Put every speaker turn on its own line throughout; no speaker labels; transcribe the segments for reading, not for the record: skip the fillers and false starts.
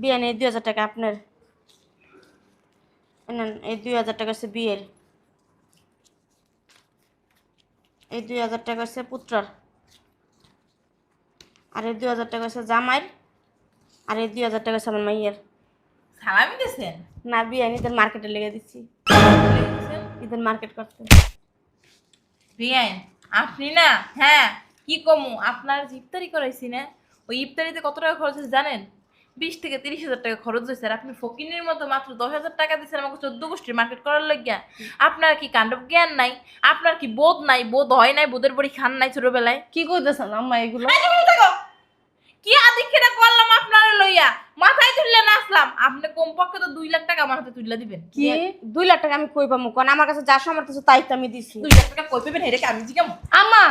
বিয়ান এই 2000 টাকা আপনার। নেন এই 2000 টাকা হচ্ছে বিয়ের। এই 2000 টাকা হচ্ছে পুত্রর। আর এই 2000 টাকা হচ্ছে জামাইয়ের। আর এই 2000 টাকা হচ্ছে আমার মাইয়ের।
সালামি দিয়েছেন?
না বিয়ান ঈদের মার্কেটে লেগে দিচ্ছি। ঈদের মার্কেট করতে।
বিয়ান আপনি না, হ্যাঁ কি কমু, আপনার যে ইফতারি করাইছি না, ওই ইফতারিতে কত টাকা খরচ হয়েছে জানেন? 20 থেকে 30 হাজার টাকা খরচ হয়েছে। আর আপনি ফকিনের মতো মাত্র 10 হাজার টাকা দিচ্ছেন আমাকে 14 গোষ্ঠীর মার্কেট করার লাগিয়া। আপনার কি কাণ্ডব জ্ঞান নাই? আপনার কি বোধ নাই? বোধ হয় নাই? বোধের বড়ি খান নাই ছোটবেলায়?
কি কইতেছেন আম্মা এগুলো?
কি আদিক্ষেটা করলাম আপনার লইয়া, মাথায় তুললে নাচলাম। আপনি কমপক্ষে তো 2 লাখ টাকা আমার হাতে তুলে দিবেন।
কি 2 লাখ টাকা আমি কই পাবো? কোন আমার কাছে যা সামর্থ্য আছে তাই তো আমি দিছি।
2 লাখ টাকা কই পাবেন হেরে আমি জিগাম?
আম্মা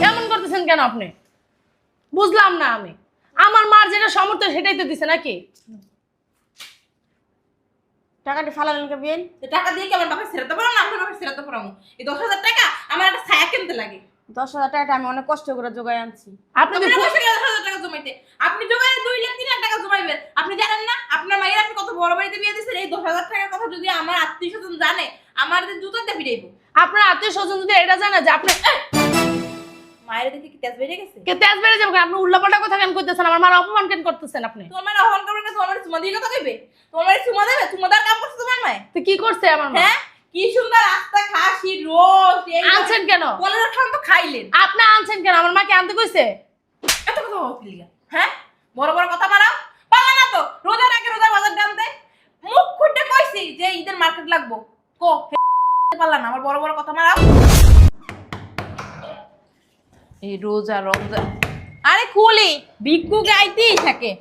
এমন করতেছেন কেন আপনি? বুঝলাম না আমি। আমার মার যেটা সামর্থ্য সেটাই তো দিছে নাকি?
টাকাটি ফালালেন কে বিয়ান?
টাকা দিয়ে কি আমার বাপের ছেড়াতে পারো না? আমার বাপের ছেড়াতে পারো? এই 10 হাজার টাকা আমার একটা ছায়া কিনতে লাগে।
10,000 টাকাটা আমি অনেক কষ্ট করে জোগাড় আনছি।
আপনি
আপনি বসে গেলে 10 হাজার টাকা জমাইতে, আপনি জমাইলে 2 লাখ 3 লাখ টাকা জমাইবেন। আপনি জানেন না আপনার মায়ের আপনি কত বড় বাড়িতে বিয়ে দিয়েছেন? এই 10 হাজার টাকার কথা যদি আমার আত্মীয় স্বজন জানে, আমার জুতোতে ফিরাইবো।
আপনার আত্মীয় স্বজন যদি এটা জানে যে আপনি
মায়ের দেখে কি তেজ বেড়ে গেছে?
কে তেজ বেড়ে যাবে কেন? আপনি উল্লাপাল্টা কথা কেন কইতেছেন? আমার মার অপমান কেন করতেছেন আপনি?
তোমার মায়ের অহংকার করবে না? তোমার মায়ের চুমা দিয়ে কথা কইবে? তোমার মায়ের চুমা দেবে? চুমা দেওয়ার কাম করছে তোমার মায়ে?
তো কি করছে আমার মা?
হ্যাঁ কি সুন্দর আস্তা খাসি রোজ
আনছেন কেন?
বলের খান তো খাইলেন।
আপনি আনছেন কেন? আমার মাকে আনতে কইছে?
এত কথা বলো কি লিগা? হ্যাঁ বড় বড় কথা মারাও পারলা না তো? রোজার আগে রোজার বাজার টানতে মুখ খুঁটে কইছি যে ঈদের মার্কেট লাগবো, কো পারলা না? আমার বড় বড় কথা মারাও। এই রোজা রমজান, আরে কুলি ভিক্ষু গাইতেই থাকে।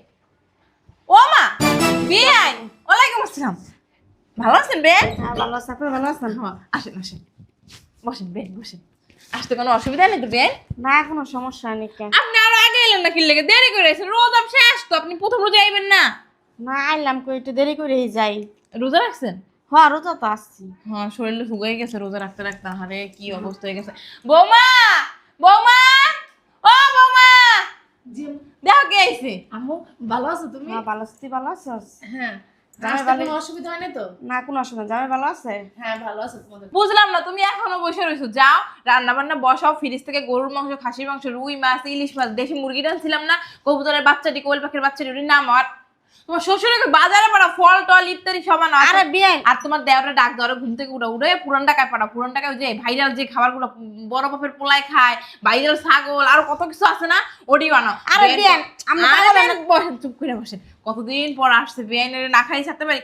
ও মা বিয়াই, ওয়ালাইকুম আসসালাম। ভালো আছেন বেন?
হ্যাঁ ভালো আছে। আপনি ভালো আছেন?
হ্যাঁ আসেন আসেন, বসেন বেন বসেন। আসতে কোনো অসুবিধা নেই তো বেন?
না কোনো সমস্যা নেই। কেন?
আপনি আরো আগে এলেন না কি লেগে? দেরি করে এসেছেন। রোজা শেষ তো, আপনি প্রথম রোজা আইবেন না?
না আইলাম কই একটু দেরি করেই যাই।
রোজা রাখছেন?
হ্যাঁ রোজা তো আসছি।
হ্যাঁ শরীরে শুকিয়ে গেছে রোজা রাখতে রাখতে। আরে কি অবস্থা হয়ে গেছে। বৌমা বৌমা ও বৌমা, দেখো কে আইছে।
আম্মু ভালো আছো তুমি?
হ্যাঁ ভালো আছি। তুই ভালো আছিস?
হ্যাঁ।
জামাই
রাস্তায়
ভালো?
কোনো অসুবিধা হয় না তো?
না কোনো অসুবিধা নেই। জামাই ভালো আছে?
হ্যাঁ ভালো আছে তোমাদের।
বুঝলাম না, তুমি এখনো বসে রয়েছো? যাও রান্না বান্না বসাও, ফ্রিজ থেকে গরুর মাংস, খাসির মাংস, রুই মাছ, ইলিশ মাছ, দেশি মুরগি টানছিলাম না, কবুতরের বাচ্চাটি, কোয়েল পাখির বাচ্চাটি, ওটির নাম। আর তোমার শ্বশুরকে বাজারে পাড়া ফল টল ইত্যাদি সমান।
আরে বিয়ান
আর তোমার দেওয়ারে ডাক দেওয়ারে ঘুম থেকে উঠে উঠে পুরান টাকায় পাঠাও। পুরান টাকায় যে ভাইরাল যে খাবারগুলো বড় বাপের পোলায় খায়, ভাইরাল ছাগল, আরো কত কিছু আছে না, ওটি বানাও।
আরে বিয়ান আমি
আরে
পাগল না।
বসেন, চুপ করে বসেন। কতদিন পর আসছে বিয়ানের, না খাই থাকতে পারি।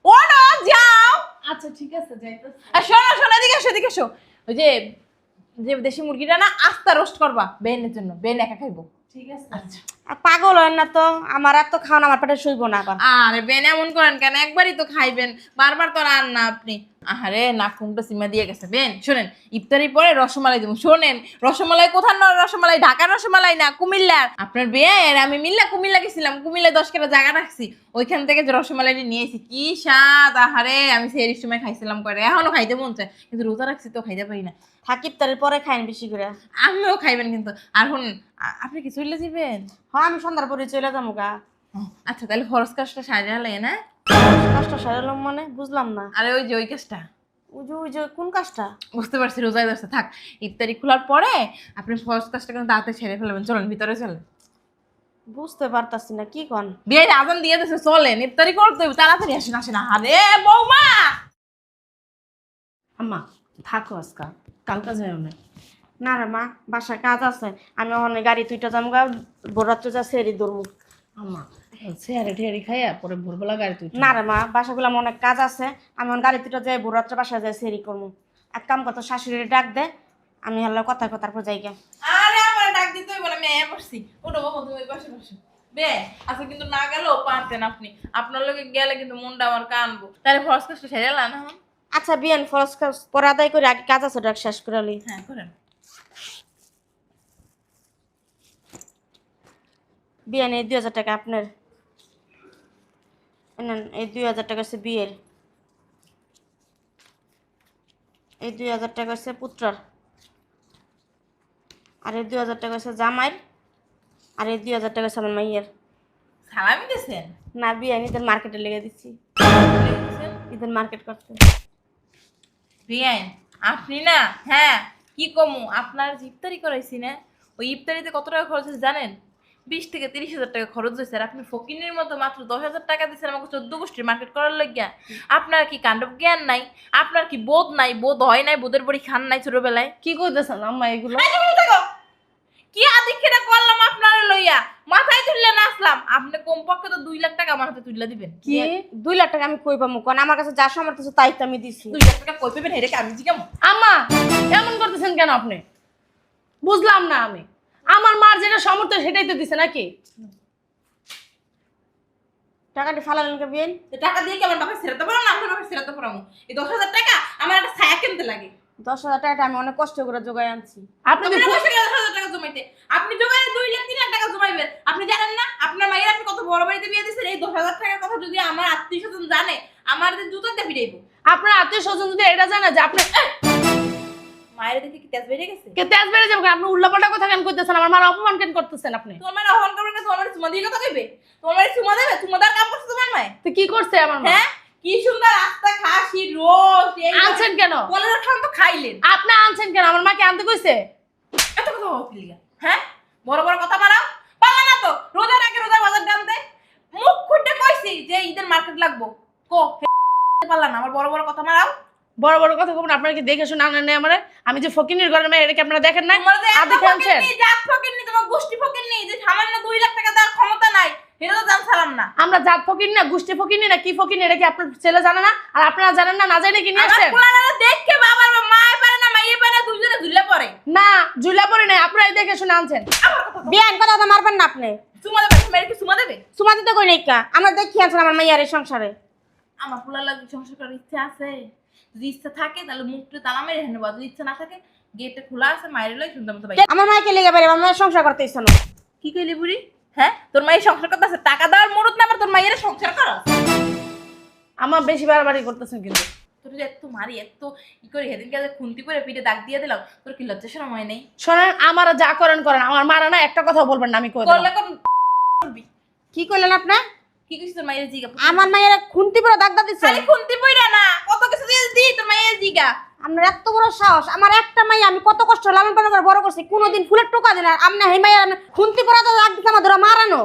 ও না যাও।
আচ্ছা ঠিক আছে যাইতেছি।
আর শোনো শোনো, এদিকে এসো এদিকে এসো। ওই যে যে দেশি মুরগিটা না আস্তা রোস্ট করবা বেনের জন্য, বেন একা খাইবো।
ঠিক আছে।
আচ্ছা।
আর পাগল হয় না তো? আমার এত খাওয়ান আমার পেটে শুইব না আবার।
আরে বেন এমন করেন কেন? একবারই তো খাইবেন, বারবার তো আর না আপনি। আহারে নাক মুখটা সীমা দিয়ে গেছে। বেন শোনেন, ইফতারি পরে রসমালাই দেবো। শোনেন, রসমালাই কোথার না রসমালাই? ঢাকার রসমালাই না, কুমিল্লার। আপনার বিয়ের আমি কুমিল্লা গেছিলাম, কুমিল্লায় 10 কেটা জায়গা রাখছি, ওইখান থেকে যে রসমালাইটি নিয়ে এসেছি, কি স্বাদ! আহারে আমি সেরির সময় খাইছিলাম করে, এখনো খাইতে মন চায়, কিন্তু রোজা রাখছি তো খাইতে পারি না।
থাকি ইফতারের পরে খাইন বেশি করে।
আমিও খাইবেন কিন্তু। আর শুনুন, আপনি কি চলে যাবেন?
হ্যাঁ আমি সন্ধ্যার পরে চলে যাবো গা।
আচ্ছা তাহলে খরচ কাজটা সাজা লাগে না?
কাজটা সারালাম মানে বুঝলাম না।
আরে ওই যে ওই কাজটা।
ওই যে কোন কাজটা?
বুঝতে পারছি, রোজায় ধরছে। থাক, ইফতারি খোলার পরে আপনি ফরজ কাজটা কিন্তু তাড়াতাড়ি ছেড়ে ফেলবেন। চলেন ভিতরে চলেন।
বুঝতে পারতাছি না কি কন।
বিয়ে আজান দিয়ে দিচ্ছে, চলেন ইফতারি করতে হবে, তাড়াতাড়ি আসেন আসেন। আরে বৌমা,
আম্মা থাকো আজকা, কালকা যাও না।
না রে মা বাসায় কাজ আছে। আমি অনেক গাড়ি তুইটা যাবো গা, ভোররাত্রে যা সেরি ধরবো।
আম্মা চেয়ারে ঠেয়ারি খাইয়া পরে ভোরবেলা গাড়ি তুই।
না রে মা বাসাগুলো আমার অনেক কাজ আছে। আমি আমার গাড়ি তুইটা যাই ভোররাত্রে বাসায় যাই সেরি করবো। এক কাম কত শাশুড়ি ডাক দে, আমি হলো কথা তারপর যাই গে।
আরে আমার ডাক দিতে হইব না, আমি এ বসছি। ওটা বাবা তুমি ওই পাশে বসো। বে আচ্ছা, কিন্তু না গেলেও পারতেন আপনি। আপনার লোকে গেলে কিন্তু মনটা আমার কানবো। তাহলে ফরজ কাজটা সেরে না হন।
আচ্ছা বিয়ান ফরজ কাজ পরে আদায় করে আগে কাজ আছে ডাক শেষ করে লি।
হ্যাঁ করেন।
বিয়ান এই 2000 টাকা আপনার। নেন এই 2000 টাকা হচ্ছে বিয়ের। এই 2000 টাকা হচ্ছে পুত্রর। আর এই 2000 টাকা হচ্ছে জামাইয়ের। আর এই 2000 টাকা হচ্ছে আমার মাইয়ের।
সালামি দিয়েছেন?
না বিয়ে ঈদের মার্কেটে লেগে দিচ্ছি,
দিয়েছেন?
ঈদের মার্কেট করতে।
বিয়াইন আপনি না, হ্যাঁ কি কমু, আপনার যে ইফতারি করাইছি না, ওই ইফতারিতে কত টাকা খরচ হয়েছে জানেন? 20 থেকে 30,000 টাকা খরচ হয়েছে। আর আপনি ফকিনের মতো মাত্র 10,000 টাকা দিচ্ছেন আমাকে 14 গোষ্ঠীর মার্কেট করার লাগিয়া। আপনার কি কাণ্ড জ্ঞান নাই? আপনার কি বোধ নাই? বোধ হয় নাই? বোধের বড়ি খান নাই ছোটবেলায়?
কি কইতেছেন আম্মা এগুলো?
কি আদিক্ষেটা করলাম আপনার লইয়া, মাথায় তুললে নাচলাম। আপনি কমপক্ষে তো 2 লাখ টাকা আমার হাতে তুলে দিবেন।
কি
2 লাখ টাকা আমি কই পাবো? কারণ আমার কাছে যা সামর্থ্য আছে তাই তো আমি দিছি।
2 লাখ টাকা কই পাবেন? হেরে আমি জিগামু।
আম্মা এমন করতেছেন কেন আপনি? বুঝলাম না আমি। আমার মার যেটা সামর্থ্য সেটাই তো দিছে নাকি?
টাকাটি ফালালেন কে বিয়ে?
তো টাকা দিয়ে কি আমার বাপের ছেড়াতে পারো না? আপনার বাপের ছেড়াতে পারো? এই 10,000 টাকা আমার একটা ছায়া কিনতে লাগে।
10,000 টাকাটা আমি অনেক কষ্ট করে জোগাড় আনছি।
আপনি
আপনি বসে গেলে 10,000 টাকা জমাইতে, আপনি জমাইলে 2 লাখ 3 লাখ টাকা জমাইবেন। আপনি জানেন না আপনার মায়ের আপনি কত বড় বাড়িতে বিয়ে দিয়েছেন? এই 10,000 টাকার কথা যদি আমার আত্মীয়স্বজন জানে, আমার যে জুতাতে ফিরাইবো।
আপনার আত্মীয় স্বজন যদি এটা জানে যে আপনি
মায়ের দেখে কি তেজ বেড়ে গেছে?
কে তেজ বেড়ে যাবে, আপনি উল্লাপাল্টা কথা কেন করতেছেন? আমার মার অপমান কেন করতেছেন আপনি?
তোমার মায়ের আহ্বান করবে না, তোমার মায়ের চুমা দিয়ে কথা কইবে? তোমার মায়ের চুমা দেবে? চুমা দেওয়ার কাম করছে তোমার মায়ে?
তো কি করছে আমার মা?
হ্যাঁ কি সুন্দর আস্তা খাসি রোজ এই
আনছেন কেন?
বলের খান তো খাইলেন।
আপনি আনছেন কেন? আমার মাকে আনতে কইছে?
এত কথা বলো কি লিগা? হ্যাঁ বড় বড় কথা মারাও পারলা না তো? রোজার আগে রোজার বাজার জানতে মুখ খুঁটে কইছি যে ঈদের মার্কেট লাগবো, কো পারলা না? আমার বড় বড় কথা মারাও।
বড় বড় কথা কবেন? আপনারা কি দেখে শুনে আনেন না আমারে? আমি যে ফকিনির ঘরের মেয়ে, এটা কি আপনারা দেখেন না?
তোমার যে
আর
এত
দেখে আনছেন?
ফকিন্নি, জাত ফকিন্নি, তোমার গোষ্ঠী ফকিন্নি, যে সামান্য 2 লাখ টাকা দেওয়ার ক্ষমতা নাই, এটা তো জানছিলাম না।
আমরা জাত ফকির না, গোষ্ঠী ফকির না, কি ফকির, এটা কি আপনার ছেলে জানে না? আর আপনারা জানেন না? না জানে কি নিয়ে
আমার
আসছেন?
পোলারা দেখে বাবার মায়ে পারে না, মাইয়ে পারে না, দুইজনে ঝুলে পড়ে।
না জুলা পরে নাই, আপনারা দেখে শুনে আনছেন।
আমার কথা
বিয়ে কথা তো মারবেন না আপনি।
চুমা দেবে? মেয়ের কি চুমা দেবে?
সুমা দিতে কই নাই কা? আমরা দেখি আছেন আমার মাইয়ার এই সংসারে।
আমার পোলার লাগে সংসার করার ইচ্ছা আছে। যদি ইচ্ছা থাকে তাহলে মুখটা তালা মেরে হেনে, যদি ইচ্ছা না থাকে গেটে খোলা আছে, মায়ের লই সুন্দর মতো বাইরে।
আমার মাইকে লেগে পারে, আমার মায়ের সংসার করতে ইচ্ছা না।
কি কইলি বুড়ি? হ্যাঁ তোর মায়ের সংসার করতে আছে? টাকা দেওয়ার মুরত না আমার তোর মায়ের সংসার করা?
আমার বেশি বাড়াবাড়ি করতেছেন কিন্তু।
তোর যে এত মারি, এত ই করে সেদিনকে যে খুন্তি করে পিঠে দাগ দিয়ে দিলাম, তোর কি লজ্জা শরম হয় নাই?
শোনেন, আমার যা করেন করেন, আমার মারা না একটা কথা বলবেন না, আমি কই দিলাম।
করলে করবি।
কি কইলেন আপনি?
কি কইছিস তোর মায়ের জিগা?
আমার মায়ের খুন্তি পুরো দাগ দাগ দিছে।
খালি খুন্তি পইরা না, কত কিছু দিয়ে দি তোর মায়ের জিগা।
আপনার এত বড় সাহস! আমার একটা মাইয়া আমি কত কষ্ট লালন পালন করে বড় করছি, কোনোদিন ফুলের টোকা দেন না। আপনি হেই মাইয়া খুন্তি পুরো তো দাগ দিছে, আমার ধরে মারানো।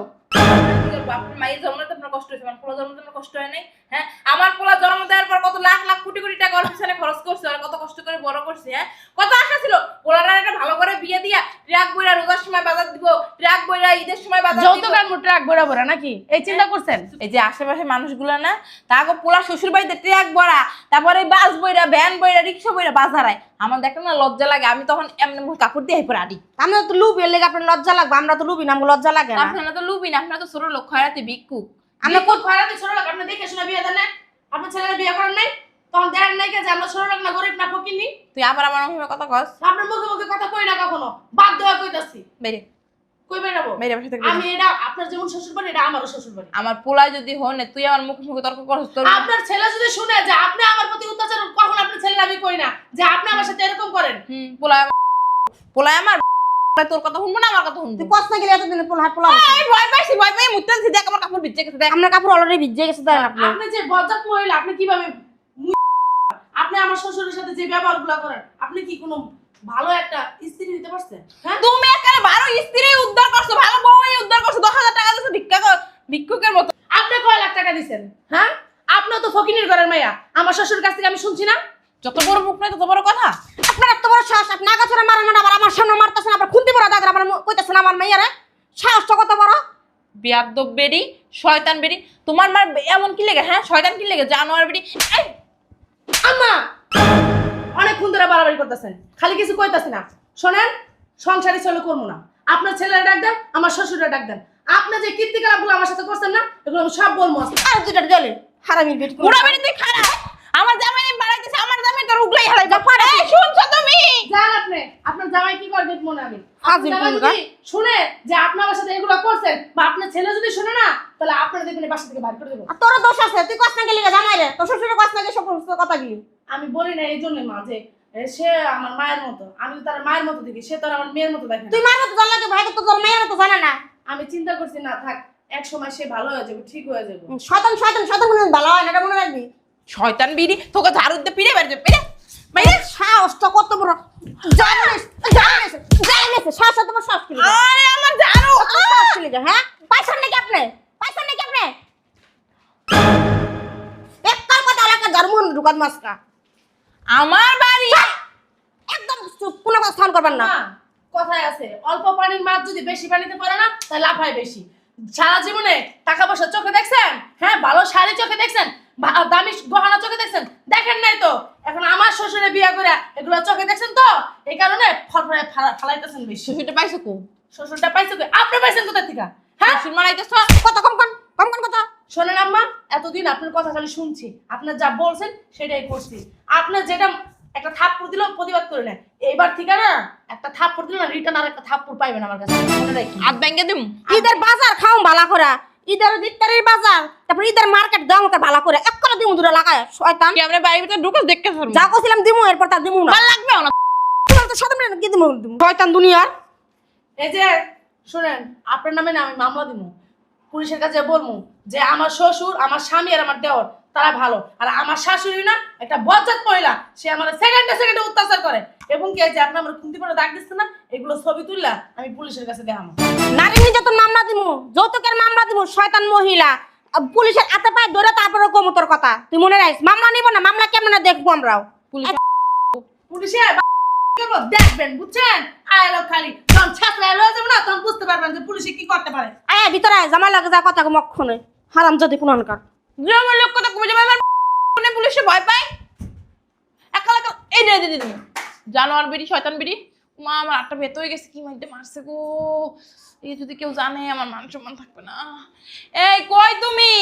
আপনার মায়ের জন্মতে আপনার কষ্ট হয়েছে, আমার পোলা জন্মতে আপনার কষ্ট হয় নাই? হ্যাঁ আমার পোলা জন্ম দেওয়ার পর কত লাখ লাখ কোটি কোটি টাকা ওর পিছনে খরচ করছে, আর কত কষ্ট করে বড় করছে। হ্যাঁ কত আশা ছিল পোলারা একটা ভালো করে বিয়ে দিয়া ট্রাক বইরা রোজার সময় বাজার দিব, ট্রাক বইরা ঈদের সময় বাজার দিব।
যৌতুক আর ট্রাক বড়া বড়া নাকি এই চিন্তা করছেন?
এই যে আশেপাশে মানুষগুলো না, তাকে পোলা শ্বশুর বাড়িতে ট্রাক বড়া, তারপরে বাস বইরা, ভ্যান বইরা, রিক্সা বইরা বাজারায়। আমার দেখলে না লজ্জা লাগে, আমি তখন এমনি মুখে কাপড় দিয়ে পরে আডি।
আমরা তো লুবি, এর লেগে আপনার লজ্জা লাগবে। আমরা তো লুবি না, আমার লজ্জা লাগে না।
আপনারা তো লুবি না, আপনারা তো ছোট লোক, খয়রাতি ভিক্ষুক।
আমরা কোন খয়রাতি ছোট লোক? আপনি দেখে শুনে বিয়ে দেন না? আপনার ছেলেরা বিয়ে করেন নাই? তখন দেখেন নাই যে আমরা ছোট লোক না, গরিব না, ফকিনি?
তুই আবার আমার মুখে কথা কস?
আপনার মুখে মুখে কথা কই না কখনো, বাদ দেওয়া কইতাছি।
বেরে
কই বেরাবো?
বেরে বসে থাকবি।
আমি এটা আপনার যেমন শ্বশুর বাড়ি, এটা আমারও শ্বশুর বাড়ি।
আমার পোলায় যদি হনে তুই আমার মুখে মুখে তর্ক করছিস, তোর
আপনার ছেলে যদি শুনে যে আপনি আমার প্রতি অত্যাচার, কখন আপনার ছেলের আমি কই না যে আপনি আমার সাথে এরকম করেন।
পোলায় আমার তোর কথা শুনবো না, আমার কথা শুনবো।
তুই কষ্ট গেলে এতদিন পোলা পোলা
এই ভয় পাইছি, ভয় পাই মুততেছি, দেখ আমার কাপড় ভিজে গেছে, দেখ
আপনার কাপড় অলরেডি ভিজে গেছে। দেন আপনি
আপনি যে বজ্জাত মহিলা, আপনি কিভাবে আপনি আমার শ্বশুরের সাথে যে ব্যবহারগুলো করেন, আপনি কি কোনো ভালো একটা স্ত্রী দিতে পারছেন? হ্যাঁ
তুমি এখানে ভালো স্ত্রী উদ্ধার করছো, ভালো বউই উদ্ধার করছো, 10,000 টাকা দিছো ভিক্ষুকের মতো।
আপনি কয় লাখ টাকা দিছেন? হ্যাঁ আপনিও তো ফকিনির ঘরের মাইয়া, আমার শ্বশুর কাছ থেকে আমি শুনছি না?
যত বড় মুখ নাই তত বড় কথা।
আপনার এত বড় সাহস! আপনি আগাছাড়া মারেন না, আবার আমার সামনে মারতেছেন, আবার খুন্তি পড়া দাগ আবার কইতেছেন আমার মাইয়ারে। সাহসটা কত বড়!
বিয়াদব বেডি, শয়তান বেডি। তোমার মার এমন কি লেগে? হ্যাঁ শয়তান কি লেগে? জানোয়ার বেডি। এই
আম্মা অনেকক্ষণ ধরে বাড়াবাড়ি করতেছেন, খালি কিছু কইতাছি না। শোনেন, সংসারই চলে করবো না। আপনার ছেলেরা ডাক দেন, আমার শ্বশুরা ডাক দেন। আপনি যে কীর্তিকলাপগুলো আমার সাথে করছেন না, এগুলো আমি সব বলবো আজকে।
আর দুইটা জলে হারামির বেট
পুরা বেডি তুই খারাপ। আমার জামাই বাড়াইতেছে, আমার জামাই তোর উগলাই হারাই যা পারে। এই শুনছো তুমি?
জান আপনি আপনার জামাই কি করে দেখবো না আমি। আপনার
ফাজিল
জামাই
কোনটা?
যদি শুনে যে আপনি আমার সাথে এগুলো করছেন, বা আপনার ছেলে যদি শুনে না, তাহলে আপনারা দেখবেন এই বাসা থেকে বাইর করে দেবো।
আর তোর দোষ আছে, তুই কষ্ট গেলি জামাই রে, তোর শ্বশুরের কষ্ট গেলে সমস্ত কথা গিয়ে
আমি বলি না এই জন্যই মা যে সে আমার মায়ের মতো, আমি তো তার মায়ের মতো দেখি, সে তো আর আমার মেয়ের মতো দেখে না।
তুই মার মতো জানলা কে ভাই তো তোর মায়ের মতো জানে না।
আমি চিন্তা করছি না থাক, এক সময় সে ভালো হয়ে যাবে, ঠিক হয়ে যাবে।
শয়তান শয়তান শয়তান কোনো ভালো হয় না, এটা মনে রাখবি।
শয়তান বিড়ি তোকে ঝাড়ু দিয়ে পিড়ে বেরোবে পিড়ে মাইরে।
সাহসটা কত বড়! জানিস সাহস তোমার সাহস কি?
আরে আমার ঝাড়ু
সাহস কি লিখে, হ্যাঁ? পাইছেন নাকি আপনি? পাইছেন নাকি আপনি? একটার কথা এলাকা জার্মন ঢুকাত মাসকা।
আমার বাড়ি।
একদম চুপ, কোনো কথা স্থান করবেন না।
মা, কথায় আছে অল্প পানির মাছ যদি বেশি পানিতে পড়ে না তাহলে লাফায় বেশি। সারা জীবনে টাকা পয়সা চোখে দেখছেন? হ্যাঁ, ভালো শাড়ি চোখে দেখছেন? দামি গহনা চোখে দেখছেন? দেখেন নাই তো। এখন আমার শ্বশুরে বিয়ে করে এগুলো চোখে দেখছেন তো, এই কারণে ফরফরে ফালাইতেছেন বেশি।
শ্বশুরটা পাইছো কো?
শ্বশুরটা পাইছে কই? আপনি পাইছেন কোথা থেকে? হ্যাঁ,
শ্বশুর মারাইতেছ?
কথা কম কম কম কম কথা।
শোনেন আম্মা, এতদিন আপনার কথা খালি শুনছি, আপনার যা বলছেন সেটাই করছি। আপনার যেটা একটা থাপ্পড় দিল প্রতিবাদ করে নেয়, এইবার ঠিক না একটা থাপ্পড় দিল না রিটার্ন আর একটা থাপ্পড় পাইবেন আমার কাছে, মনে রাখি।
হাত ব্যাঙ্গে দিম।
ঈদের বাজার খাও ভালো করে, ঈদের ইফতারের বাজার, তারপর ঈদের মার্কেট দাও আমাকে ভালো করে, এক করে দিমু দুটো লাগায় শয়তান।
কি আমরা বাড়ির ভিতরে ঢুকে দেখতে পারবো?
যা কইছিলাম দিমু, এরপর তা দিমু না।
ভাল লাগবে না।
তোমার তো সাথে মিলে কি দিমু? শয়তান দুনিয়ার।
এই যে শুনেন, আপনার নামে না আমি মামলা দিব, পুলিশের কাছে বলবো যে আমার শ্বশুর, আমার স্বামী আর আমার দেওর তারা ভালো, আর আমার শাশুড়ি না একটা বজ্জাত মহিলা, সে আমার সেকেন্ডে অত্যাচার করে। এবং কি এই যে আপনি আমার খুন্তি পরে দাগ দিচ্ছে না, এগুলো ছবি তুললা আমি পুলিশের কাছে দেখাবো।
নারী নির্যাতন মামলা দিমু, যৌতুকের মামলা দিমু, শয়তান মহিলা। পুলিশের হাতে পায়ে ধরে তারপরে কমু তোর কথা। তুই মনে রাখিস, মামলা নিব না, মামলা কেমনে দেখবো আমরাও।
পুলিশে দেখবেন, বুঝছেন? আইলো খালি যখন ছাত্রা এলো যাবো না, তখন বুঝতে পারবেন যে পুলিশে কি করতে পারে।
আয় ভিতরে আয়, জামাই লাগে যা কথা মক্ষণে হারাম যদি কোনকার।
যে আমার লোক কথা কমে যাবে, আমার ফোনে পুলিশে ভয় পায়। একা একা এই রে দিদি তুমি জানোয়ার বিড়ি, শয়তান বিড়ি। মা আমার আটটা ভেত হয়ে গেছে, কি মাইতে মারছে গো। এই যদি কেউ জানে আমার মান সম্মান থাকবে না। এই কই তুমি?